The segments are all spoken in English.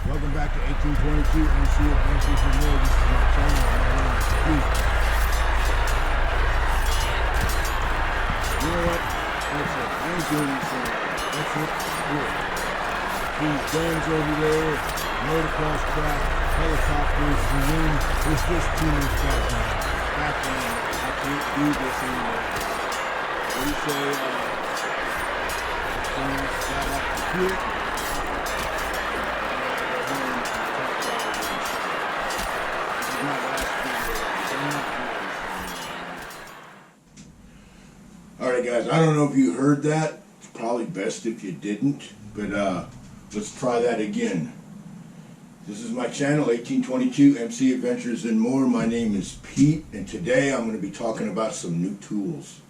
Welcome back to 1822 MC Adventures and More. This is my channel. My name is Pete. You know what? That's it. I ain't doing this anymore. That's it. Good. These guns over there, motocross track, helicopters, the wind. There's just too much background. I can't do this anymore. What do you say? Got up to quit. Alright guys, I don't know if you heard that. It's probably best if you didn't, but let's try that again. This is my channel, 1822 MC Adventures and More. My name is Pete, and today I'm going to be talking about some new tools.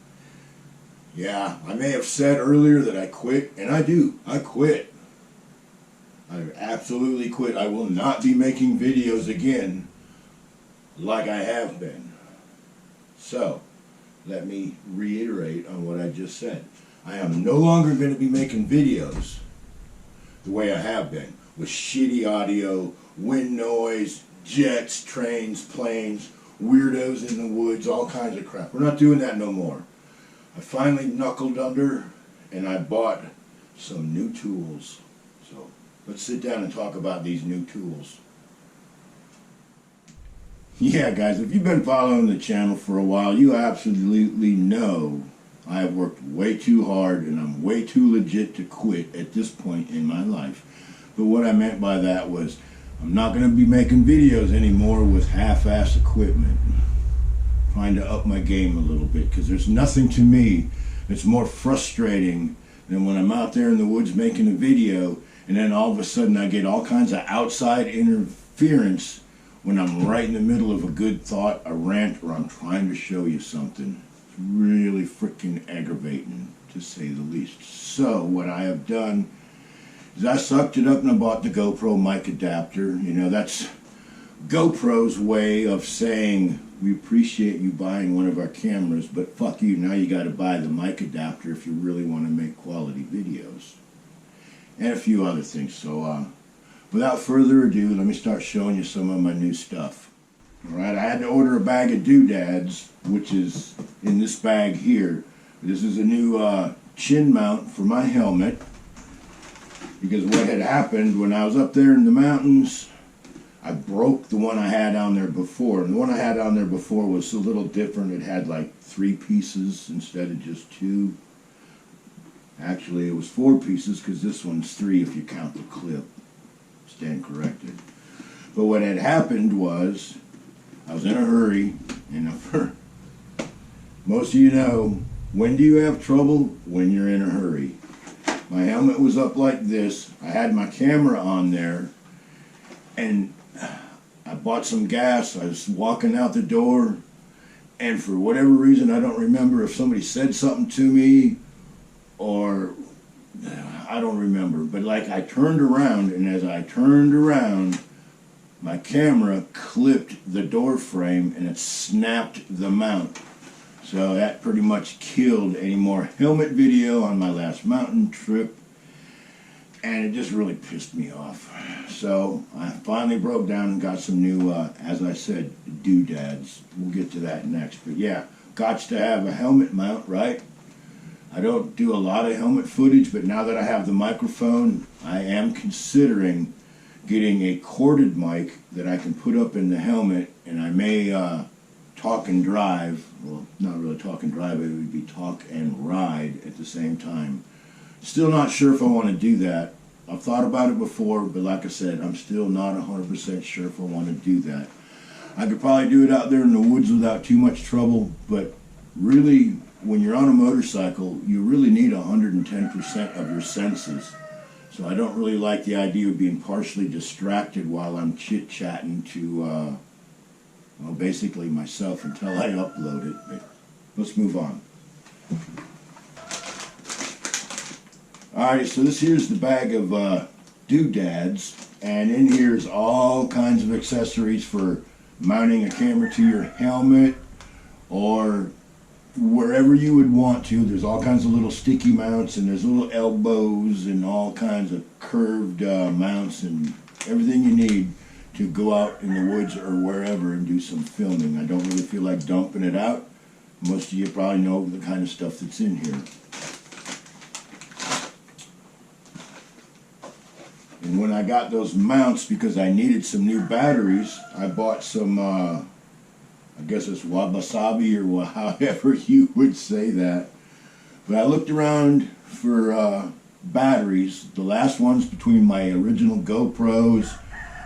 Yeah, I may have said earlier that I quit, and I do. I quit. I absolutely quit. I will not be making videos again like I have been. So, let me reiterate on what I just said. I am no longer going to be making videos the way I have been, with shitty audio, wind noise, jets, trains, planes, weirdos in the woods, all kinds of crap. We're not doing that no more. I finally knuckled under and I bought some new tools. So let's sit down and talk about these new tools. Yeah guys, if you've been following the channel for a while, you absolutely know I have worked way too hard and I'm way too legit to quit at this point in my life. But what I meant by that was I'm not going to be making videos anymore with half-ass equipment. Trying to up my game a little bit, because there's nothing to me that's more frustrating than when I'm out there in the woods making a video and then all of a sudden I get all kinds of outside interference when I'm right in the middle of a good thought, a rant, or I'm trying to show you something. It's really freaking aggravating, to say the least. So what I have done is I sucked it up and I bought the GoPro mic adapter. You know, that's GoPro's way of saying, we appreciate you buying one of our cameras, but fuck you, now you got to buy the mic adapter if you really want to make quality videos. And a few other things. So without further ado, let me start showing you some of my new stuff. Alright, I had to order a bag of doodads, which is in this bag here. This is a new chin mount for my helmet, because what had happened when I was up there in the mountains, I broke the one I had on there before. And the one I had on there before was a little different. It had like 3 pieces instead of just 2. Actually, it was 4 pieces, because this one's 3 if you count the clip. Stand corrected. But what had happened was, I was in a hurry, and most of you know, when do you have trouble? When you're in a hurry. My helmet was up like this. I had my camera on there, and I bought some gas. I was walking out the door, and for whatever reason, I don't remember if somebody said something to me, or I don't remember, but like I turned around, and as I turned around, my camera clipped the door frame and it snapped the mount. So that pretty much killed any more helmet video on my last mountain trip, and it just really pissed me off. So I finally broke down and got some new, as I said, doodads. We'll get to that next. But yeah, got to have a helmet mount, right? I don't do a lot of helmet footage, but now that I have the microphone, I am considering getting a corded mic that I can put up in the helmet, and I may talk and drive. Well, not really talk and drive, it would be talk and ride at the same time. Still not sure if I want to do that. I've thought about it before, but like I said, I'm still not 100% sure if I want to do that. I could probably do it out there in the woods without too much trouble, but really, when you're on a motorcycle, you really need 110% of your senses. So I don't really like the idea of being partially distracted while I'm chit-chatting to, well, basically myself until I upload it. But let's move on. Alright, so this here's the bag of doodads, and in here is all kinds of accessories for mounting a camera to your helmet or wherever you would want to. There's all kinds of little sticky mounts, and there's little elbows and all kinds of curved mounts and everything you need to go out in the woods or wherever and do some filming. I don't really feel like dumping it out. Most of you probably know the kind of stuff that's in here. And when I got those mounts, because I needed some new batteries, I bought some, I guess it's wabi-sabi or however you would say that. But I looked around for batteries. The last ones between my original GoPros,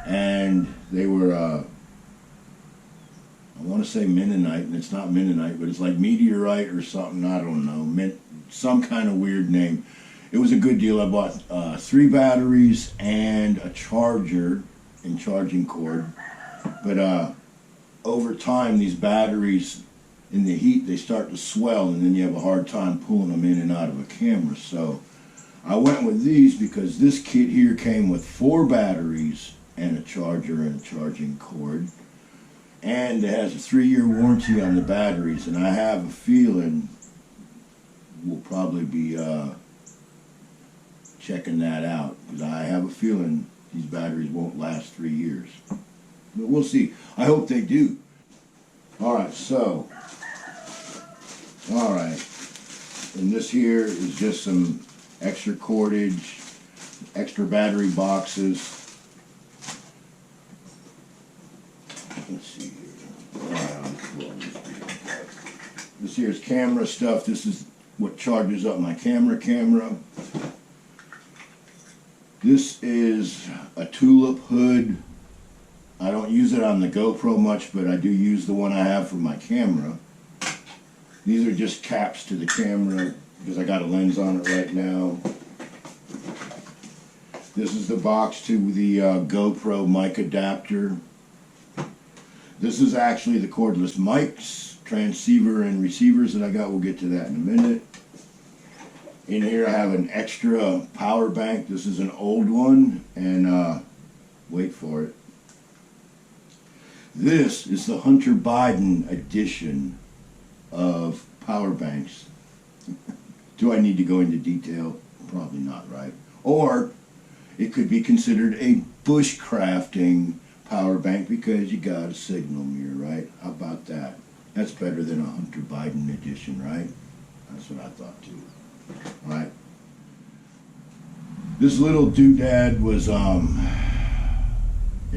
and they were, I want to say Mennonite, and it's not Mennonite, but it's like meteorite or something, I don't know, some kind of weird name. It was a good deal. I bought 3 batteries and a charger and charging cord. But over time, these batteries, in the heat, they start to swell, and then you have a hard time pulling them in and out of a camera. So I went with these because this kit here came with 4 batteries and a charger and a charging cord. And it has a 3-year warranty on the batteries, and I have a feeling we'll probably be checking that out, because I have a feeling these batteries won't last 3 years. But we'll see. I hope they do. Alright, so, alright, and this here is just some extra cordage, extra battery boxes. Let's see here. This here is camera stuff. This is what charges up my camera. This is a tulip hood. I don't use it on the GoPro much, but I do use the one I have for my camera. These are just caps to the camera because I got a lens on it right now. This is the box to the GoPro mic adapter. This is actually the cordless mics, transceiver, and receivers that I got. We'll get to that in a minute. In here I have an extra power bank. This is an old one, and wait for it. This is the Hunter Biden edition of power banks. Do I need to go into detail? Probably not, right? Or it could be considered a bushcrafting power bank because you got a signal mirror, right? How about that? That's better than a Hunter Biden edition, right? That's what I thought too. Right. This little doodad was an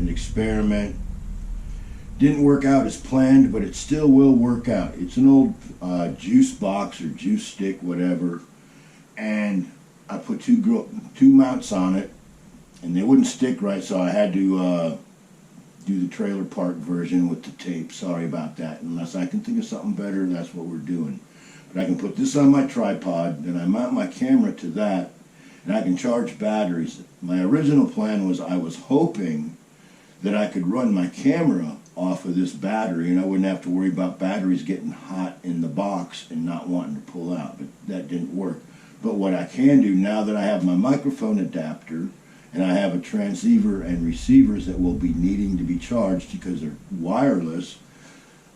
experiment. Didn't work out as planned, but it still will work out. It's an old juice box or juice stick, whatever, and I put two mounts on it, and they wouldn't stick right, so I had to do the trailer park version with the tape. Sorry about that. Unless I can think of something better, that's what we're doing. But I can put this on my tripod, then I mount my camera to that, and I can charge batteries. My original plan was I was hoping that I could run my camera off of this battery and I wouldn't have to worry about batteries getting hot in the box and not wanting to pull out, but that didn't work. But what I can do now that I have my microphone adapter and I have a transceiver and receivers that will be needing to be charged because they're wireless,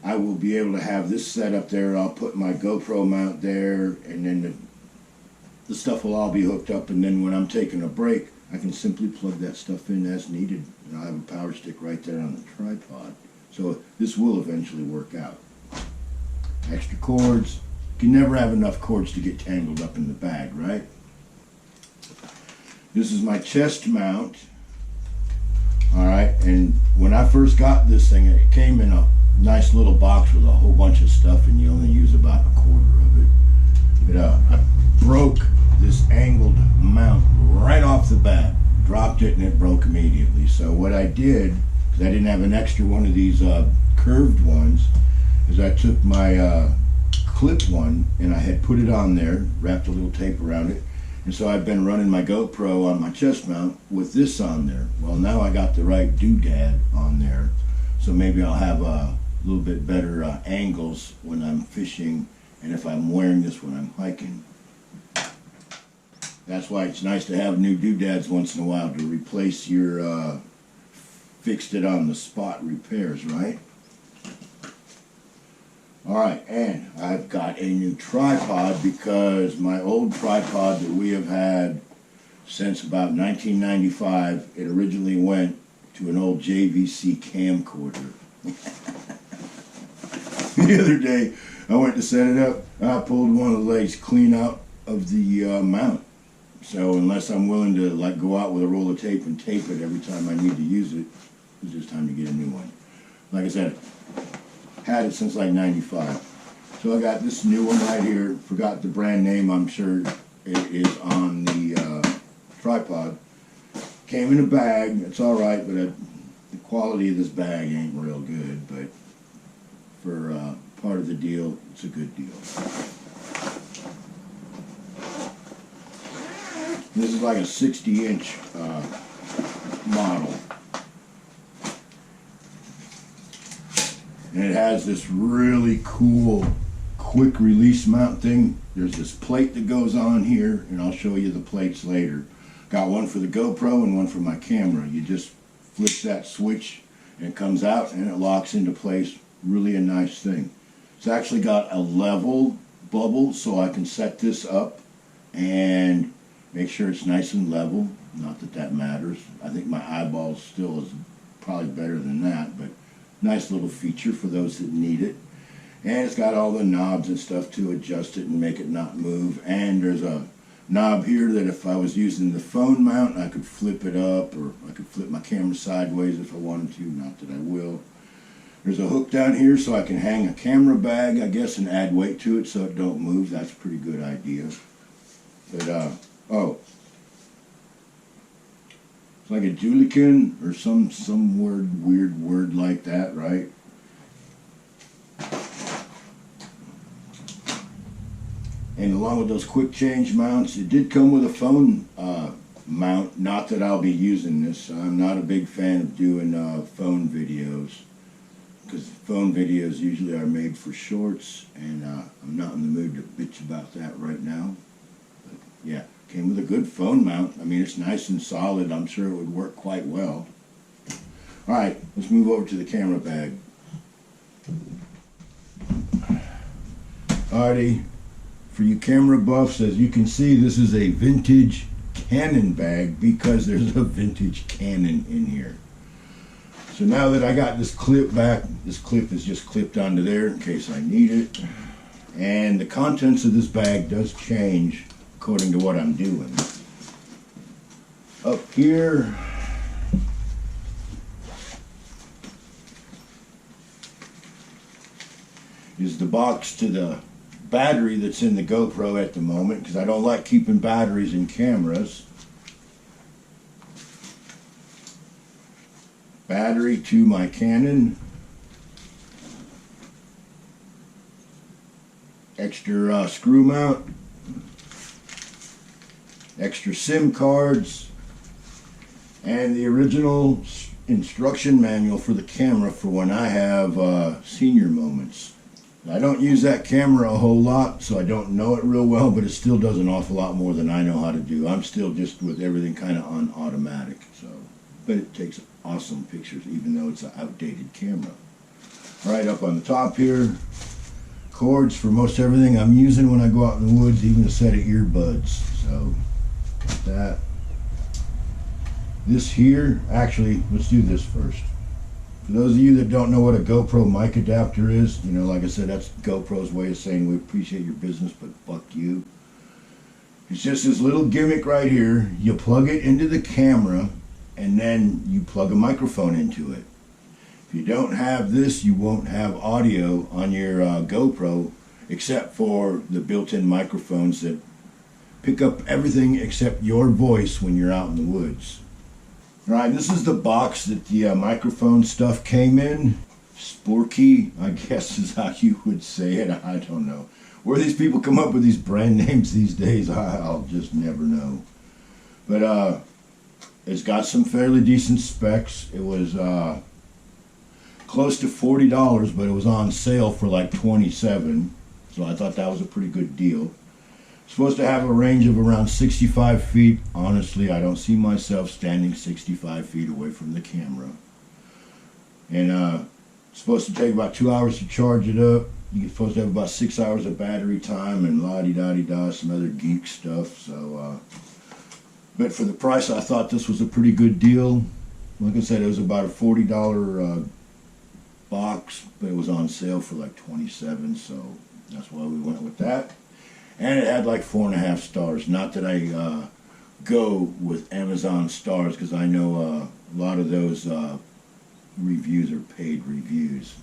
I will be able to have this set up there. I'll put my GoPro mount there, and then the stuff will all be hooked up, and then when I'm taking a break, I can simply plug that stuff in as needed, and I'll have a power stick right there on the tripod. So this will eventually work out. Extra cords. You can never have enough cords to get tangled up in the bag, right? This is my chest mount. Alright, and when I first got this thing, it came in a nice little box with a whole bunch of stuff, and you only use about a quarter of it. But I broke this angled mount right off the bat, dropped it, and it broke immediately. So what I did, because I didn't have an extra one of these curved ones, is I took my clip one and I had put it on there, wrapped a little tape around it, and so I've been running my GoPro on my chest mount with this on there. Well, now I got the right doodad on there, so maybe I'll have a little bit better angles when I'm fishing and if I'm wearing this when I'm hiking. That's why it's nice to have new doodads once in a while to replace your fixed it on the spot repairs, right? Alright, and I've got a new tripod because my old tripod that we have had since about 1995. It originally went to an old JVC camcorder. The other day, I went to set it up. I pulled one of the legs clean out of the mount. So unless I'm willing to like go out with a roll of tape and tape it every time I need to use it, it's just time to get a new one. Like I said, had it since like 95. So I got this new one right here. Forgot the brand name. I'm sure it is on the tripod. Came in a bag. It's all right, but the quality of this bag ain't real good. But for part of the deal, it's a good deal. This is like a 60-inch model. And it has this really cool quick release mount thing. There's this plate that goes on here, and I'll show you the plates later. Got one for the GoPro and one for my camera. You just flip that switch and it comes out and it locks into place. Really a nice thing. It's actually got a level bubble, so I can set this up and make sure it's nice and level. Not that that matters. I think my eyeball still is probably better than that, but nice little feature for those that need it. And it's got all the knobs and stuff to adjust it and make it not move. And there's a knob here that if I was using the phone mount, I could flip it up, or I could flip my camera sideways if I wanted to. Not that I will. There's a hook down here so I can hang a camera bag, I guess, and add weight to it so it don't move. That's a pretty good idea. But, oh. It's like a Julican or some weird word like that, right? And along with those quick change mounts, it did come with a phone mount. Not that I'll be using this. I'm not a big fan of doing phone videos, because phone videos usually are made for shorts, and I'm not in the mood to bitch about that right now. But yeah, came with a good phone mount. I mean, it's nice and solid. I'm sure it would work quite well. All right, let's move over to the camera bag. Alrighty. For you camera buffs, as you can see, this is a vintage Canon bag because there's a vintage Canon in here. So now that I got this clip back, this clip is just clipped onto there in case I need it. And the contents of this bag does change according to what I'm doing. Up here, is the box to the battery that's in the GoPro at the moment, because I don't like keeping batteries in cameras. Battery to my Canon. Extra screw mount. Extra SIM cards. And the original instruction manual for the camera for when I have senior moments. I don't use that camera a whole lot, so I don't know it real well, but it still does an awful lot more than I know how to do. I'm still just with everything kind of on automatic, so. But it takes awesome pictures, even though it's an outdated camera. All right, up on the top here, cords for most everything I'm using when I go out in the woods, even a set of earbuds. So, that. This here, actually, let's do this first. For those of you that don't know what a GoPro mic adapter is, you know, like I said, that's GoPro's way of saying we appreciate your business, but fuck you. It's just this little gimmick right here. You plug it into the camera, and then you plug a microphone into it. If you don't have this, you won't have audio on your GoPro, except for the built-in microphones that pick up everything except your voice when you're out in the woods. Alright, this is the box that the microphone stuff came in. Sporky, I guess is how you would say it. I don't know. Where these people come up with these brand names these days, I'll just never know. But it's got some fairly decent specs. It was close to $40, but it was on sale for like $27. So I thought that was a pretty good deal. Supposed to have a range of around 65 feet. Honestly, I don't see myself standing 65 feet away from the camera. And it's supposed to take about 2 hours to charge it up. You're supposed to have about 6 hours of battery time and la-di-da-di-da, some other geek stuff. So But for the price, I thought this was a pretty good deal. Like I said, it was about a $40 box, but it was on sale for like 27, so that's why we went with that. And it had like 4.5 stars. Not that I go with Amazon stars, because I know a lot of those reviews are paid reviews.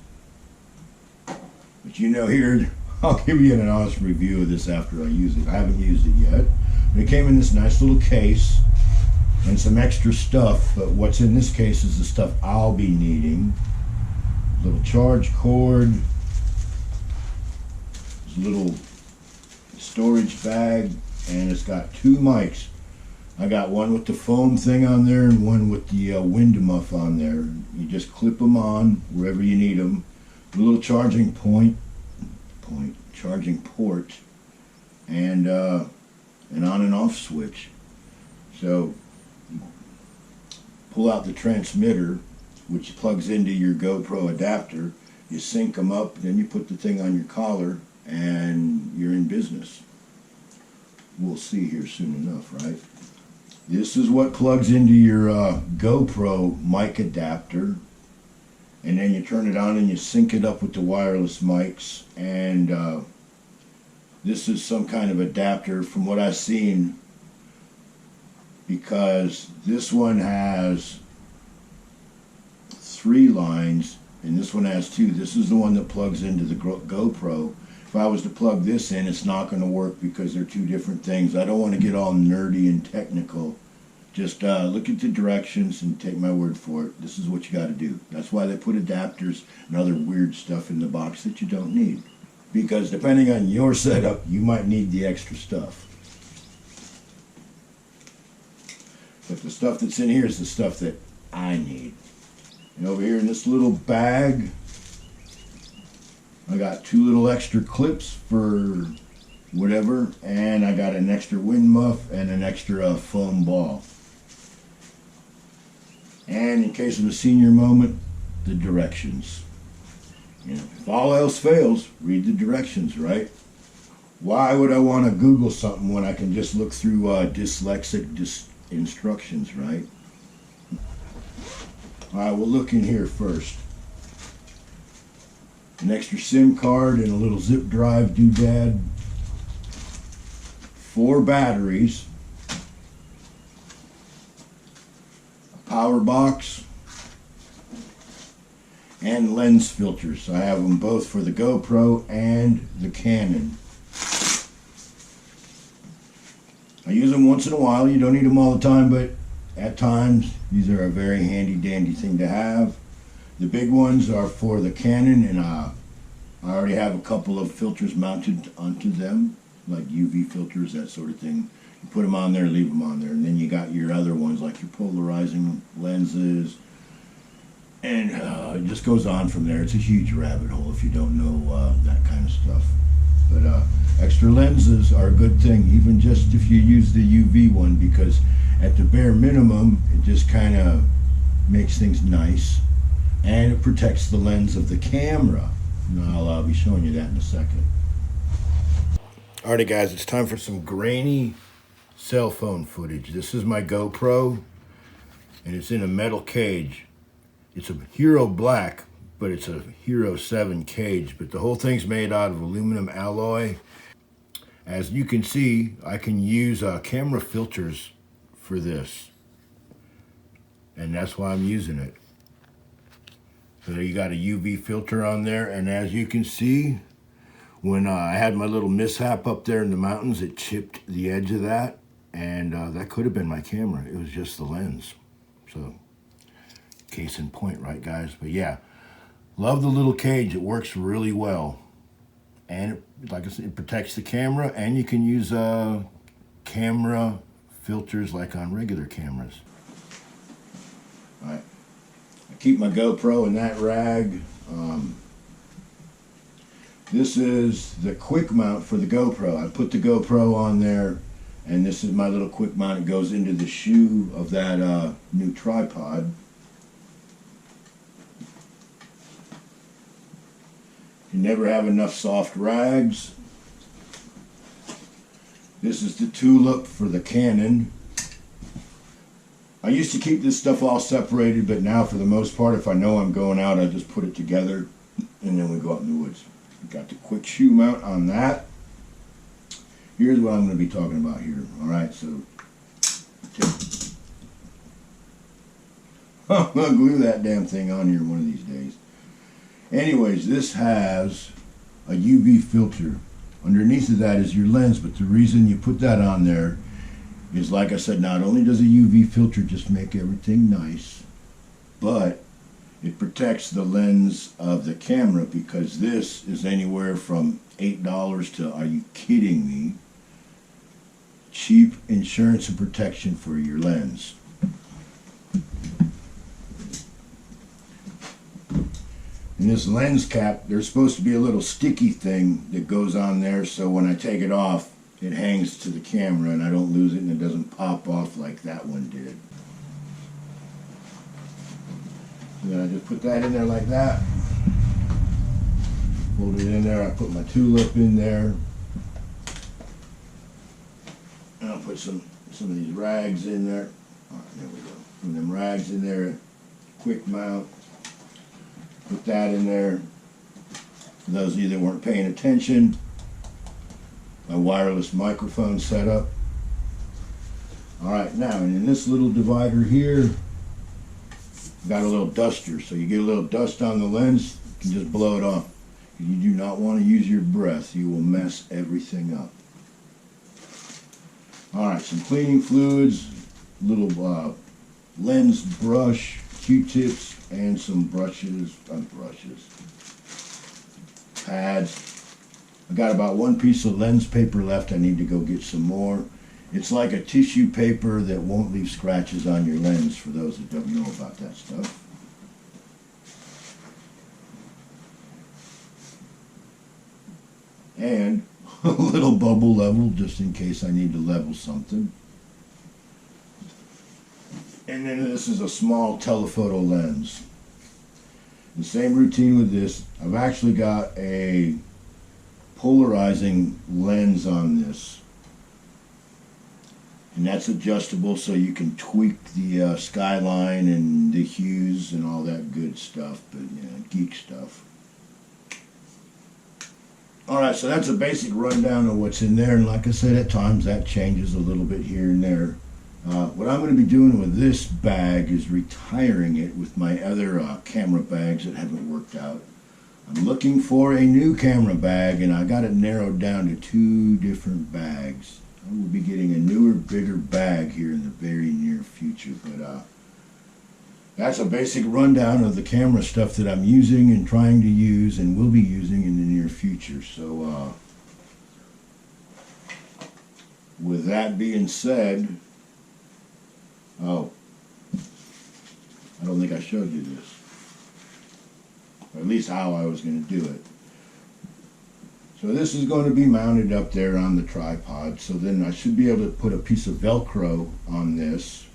But you know, here, I'll give you an honest review of this after I use it. I haven't used it yet. But it came in this nice little case and some extra stuff, but what's in this case is the stuff I'll be needing. Little charge cord, this little storage bag, and it's got 2 mics. I got one with the foam thing on there and one with the wind muff on there. You just clip them on wherever you need them. A little charging charging port, and an on and off switch. So pull out the transmitter, which plugs into your GoPro adapter. You sync them up, then you put the thing on your collar, and you're in business. We'll see here soon enough, right? This is what plugs into your GoPro mic adapter, and then you turn it on and you sync it up with the wireless mics. And this is some kind of adapter from what I've seen, because this one has 3 lines and this one has 2. This is the one that plugs into the GoPro. If I was to plug this in, it's not going to work because they're 2 different things. I don't want to get all nerdy and technical. Just look at the directions and take my word for it. This is what you got to do. That's why they put adapters and other weird stuff in the box that you don't need. Because depending on your setup, you might need the extra stuff. But the stuff that's in here is the stuff that I need. And over here in this little bag, I got 2 little extra clips for whatever, and I got an extra wind muff and an extra foam ball. And in case of a senior moment, the directions. You know, if all else fails, read the directions, right? Why would I want to Google something when I can just look through dyslexic instructions, right? All right, we'll look in here first. An extra SIM card and a little zip drive doodad. 4 batteries. A power box. And lens filters. I have them both for the GoPro and the Canon. I use them once in a while. You don't need them all the time, but at times these are a very handy dandy thing to have. The big ones are for the Canon, and I already have a couple of filters mounted onto them, like UV filters, that sort of thing. You put them on there, leave them on there, and then you got your other ones like your polarizing lenses, and it just goes on from there. It's a huge rabbit hole if you don't know that kind of stuff. But extra lenses are a good thing, even just if you use the UV one, because at the bare minimum, it just kind of makes things nice, and it protects the lens of the camera. And I'll be showing you that in a second. Alrighty guys, it's time for some grainy cell phone footage. This is my GoPro, and it's in a metal cage. It's a Hero Black, but it's a Hero 7 cage, but the whole thing's made out of aluminum alloy. As you can see, I can use camera filters for this, and that's why I'm using it. So you got a UV filter on there, and as you can see, when I had my little mishap up there in the mountains, it chipped the edge of that, and that could have been my camera. It was just the lens. So, case in point, right guys? But yeah, love the little cage. It works really well. And like I said, it protects the camera, and you can use camera filters like on regular cameras. All right. I keep my GoPro in that rag. This is the quick mount for the GoPro. I put the GoPro on there, and this is my little quick mount. It goes into the shoe of that new tripod. You never have enough soft rags. This is the tulip for the Canon. I used to keep this stuff all separated, but now for the most part, if I know I'm going out, I just put it together and then we go out in the woods. Got the quick shoe mount on that. Here's what I'm going to be talking about here. Alright, so I'm going to glue that damn thing on here one of these days. Anyways, this has a UV filter. Underneath of that is your lens, but the reason you put that on there is, like I said, not only does a UV filter just make everything nice, but it protects the lens of the camera, because this is anywhere from $8 to, are you kidding me, cheap insurance and protection for your lens. And this lens cap, there's supposed to be a little sticky thing that goes on there, so when I take it off, it hangs to the camera and I don't lose it and it doesn't pop off like that one did. So then I just put that in there like that. Fold it in there. I put my tulip in there. And I'll put some of these rags in there. All right, there we go. Put them rags in there. Quick mount. Put that in there. For those of you that weren't paying attention, my wireless microphone setup. Alright, now, and in this little divider here, got a little duster. So you get a little dust on the lens, you can just blow it off. You do not want to use your breath. You will mess everything up. Alright, some cleaning fluids, little lens brush, Q-tips, and some pads. I got about one piece of lens paper left. I need to go get some more. It's like a tissue paper that won't leave scratches on your lens, for those that don't know about that stuff. And a little bubble level, just in case I need to level something. And then this is a small telephoto lens. The same routine with this. I've actually got a polarizing lens on this, and that's adjustable, so you can tweak the skyline and the hues and all that good stuff, but geek stuff. Alright, so that's a basic rundown of what's in there, and like I said, at times that changes a little bit here and there. What I'm going to be doing with this bag is retiring it with my other camera bags that haven't worked out. I'm looking for a new camera bag, and I got it narrowed down to 2 different bags. I will be getting a newer, bigger bag here in the very near future, but that's a basic rundown of the camera stuff that I'm using and trying to use and will be using in the near future. So with that being said, oh, I don't think I showed you this. Or at least how I was going to do it. So this is going to be mounted up there on the tripod, so then I should be able to put a piece of Velcro on this,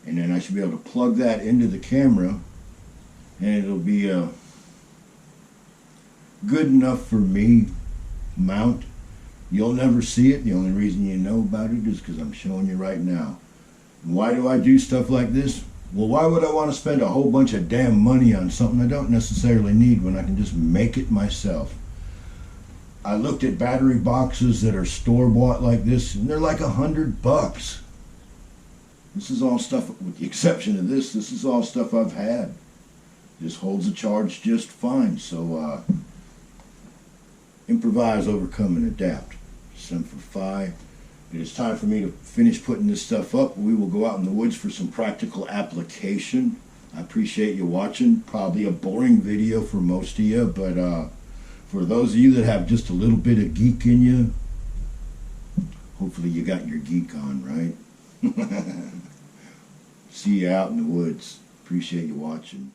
and then I should be able to plug that into the camera, and it'll be a good enough for me mount. You'll never see it. The only reason you know about it is because I'm showing you right now. And why do I do stuff like this? Well, why would I want to spend a whole bunch of damn money on something I don't necessarily need when I can just make it myself? I looked at battery boxes that are store-bought like this, and they're like $100. This is all stuff, with the exception of this is all stuff I've had. This holds a charge just fine. So improvise, overcome, and adapt. Semper Fi. It is time for me to finish putting this stuff up. We will go out in the woods for some practical application. I appreciate you watching. Probably a boring video for most of you, but for those of you that have just a little bit of geek in you, hopefully you got your geek on, right? See you out in the woods. Appreciate you watching.